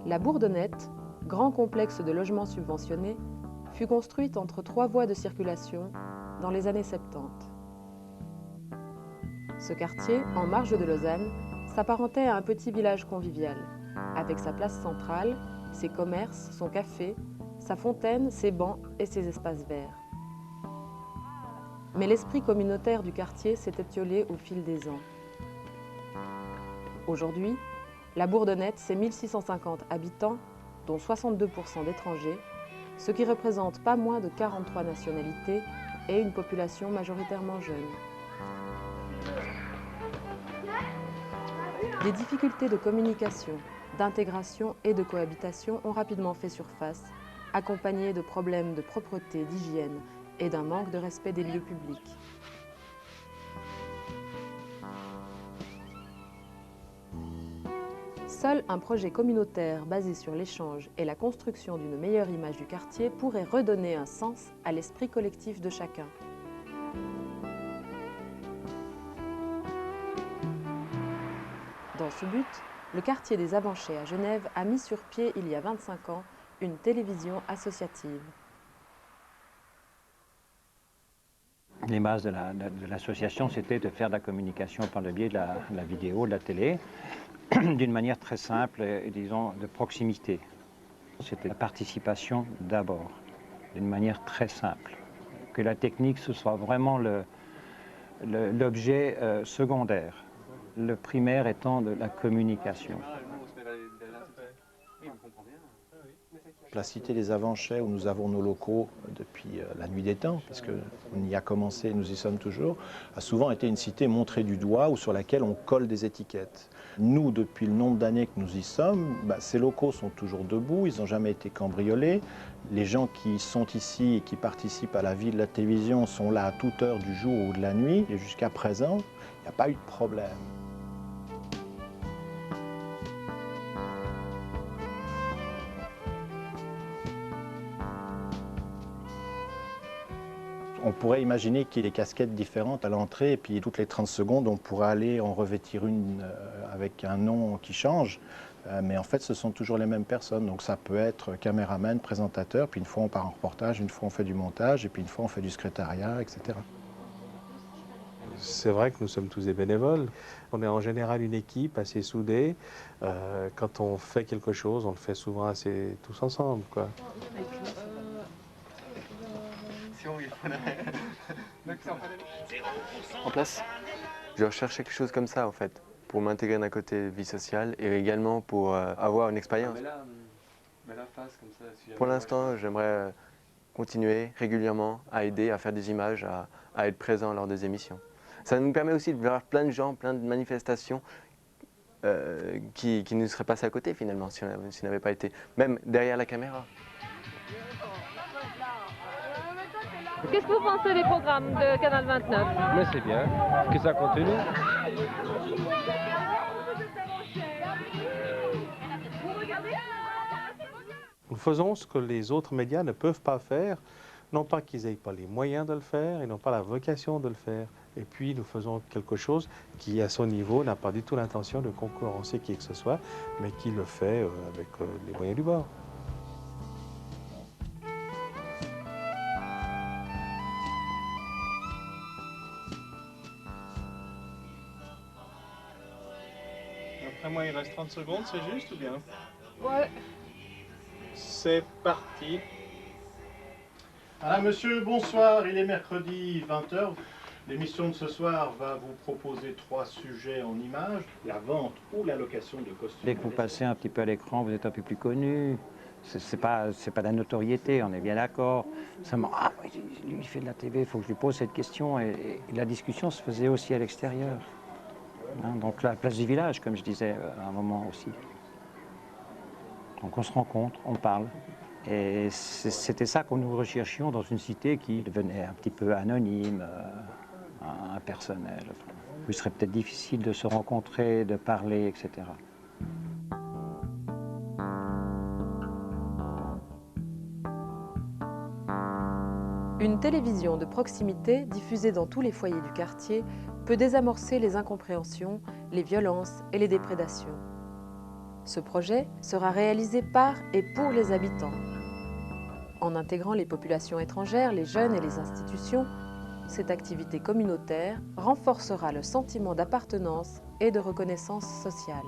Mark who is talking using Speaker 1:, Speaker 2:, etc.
Speaker 1: La Bourdonnette, grand complexe de logements subventionnés, fut construite entre 3 voies de circulation dans les années 70. Ce quartier, en marge de Lausanne, s'apparentait à un petit village convivial, avec sa place centrale, ses commerces, son café, sa fontaine, ses bancs et ses espaces verts. Mais l'esprit communautaire du quartier s'est étiolé au fil des ans. Aujourd'hui, la Bourdonnette, c'est 1650 habitants, dont 62% d'étrangers, ce qui représente pas moins de 43 nationalités et une population majoritairement jeune. Des difficultés de communication, d'intégration et de cohabitation ont rapidement fait surface, accompagnées de problèmes de propreté, d'hygiène et d'un manque de respect des lieux publics. Seul un projet communautaire basé sur l'échange et la construction d'une meilleure image du quartier pourrait redonner un sens à l'esprit collectif de chacun. Dans ce but, le quartier des Avanchets à Genève a mis sur pied il y a 25 ans une télévision associative.
Speaker 2: Les bases de l'association, c'était de faire de la communication par le biais de la vidéo, de la télé, d'une manière très simple et disons de proximité. C'était la participation d'abord, d'une manière très simple. Que la technique, ce soit vraiment l'objet secondaire, le primaire étant de la communication.
Speaker 3: La cité des Avanchets, où nous avons nos locaux depuis la nuit des temps, puisque on y a commencé, nous y sommes toujours, a souvent été une cité montrée du doigt ou sur laquelle on colle des étiquettes. Nous, depuis le nombre d'années que nous y sommes, ces locaux sont toujours debout, ils n'ont jamais été cambriolés. Les gens qui sont ici et qui participent à la vie de la télévision sont là à toute heure du jour ou de la nuit. Et jusqu'à présent, il n'y a pas eu de problème. On pourrait imaginer qu'il y ait des casquettes différentes à l'entrée et puis toutes les 30 secondes, on pourrait aller en revêtir une avec un nom qui change. Mais en fait, ce sont toujours les mêmes personnes. Donc ça peut être caméraman, présentateur, puis une fois on part en reportage, une fois on fait du montage, et puis une fois on fait du secrétariat, etc.
Speaker 4: C'est vrai que nous sommes tous des bénévoles. On est en général une équipe assez soudée. Quand on fait quelque chose, on le fait souvent assez tous ensemble, quoi.
Speaker 5: En place, je recherche quelque chose comme ça en fait, pour m'intégrer d'un côté vie sociale et également pour avoir une expérience. Pour l'instant, j'aimerais continuer régulièrement à aider, à faire des images, à être présent lors des émissions. Ça nous permet aussi de voir plein de gens, plein de manifestations qui nous seraient passées à côté finalement si on n'avait pas été, même derrière la caméra.
Speaker 6: Qu'est-ce que vous pensez des programmes de Canal 29?
Speaker 7: Mais c'est bien, que ça continue.
Speaker 4: Nous faisons ce que les autres médias ne peuvent pas faire, non pas qu'ils n'aient pas les moyens de le faire, ils n'ont pas la vocation de le faire. Et puis nous faisons quelque chose qui, à son niveau, n'a pas du tout l'intention de concurrencer qui que ce soit, mais qui le fait avec les moyens du bord.
Speaker 8: Après moi, il reste 30 secondes, c'est juste ou bien?
Speaker 6: Ouais.
Speaker 8: C'est parti. Ah, monsieur, bonsoir, il est mercredi 20h. L'émission de ce soir va vous proposer 3 sujets en images. La vente ou la location de costumes.
Speaker 2: Dès que vous passez un petit peu à l'écran, vous êtes un peu plus connu. C'est pas de la notoriété, on est bien d'accord. Seulement, ah, lui, il fait de la TV, il faut que je lui pose cette question. Et la discussion se faisait aussi à l'extérieur. Hein, donc la place du village, comme je disais à un moment aussi. Donc on se rencontre, on parle. Et c'était ça que nous recherchions dans une cité qui devenait un petit peu anonyme, impersonnelle. Enfin, il serait peut-être difficile de se rencontrer, de parler, etc.
Speaker 1: Une télévision de proximité diffusée dans tous les foyers du quartier peut désamorcer les incompréhensions, les violences et les déprédations. Ce projet sera réalisé par et pour les habitants. En intégrant les populations étrangères, les jeunes et les institutions, cette activité communautaire renforcera le sentiment d'appartenance et de reconnaissance sociale.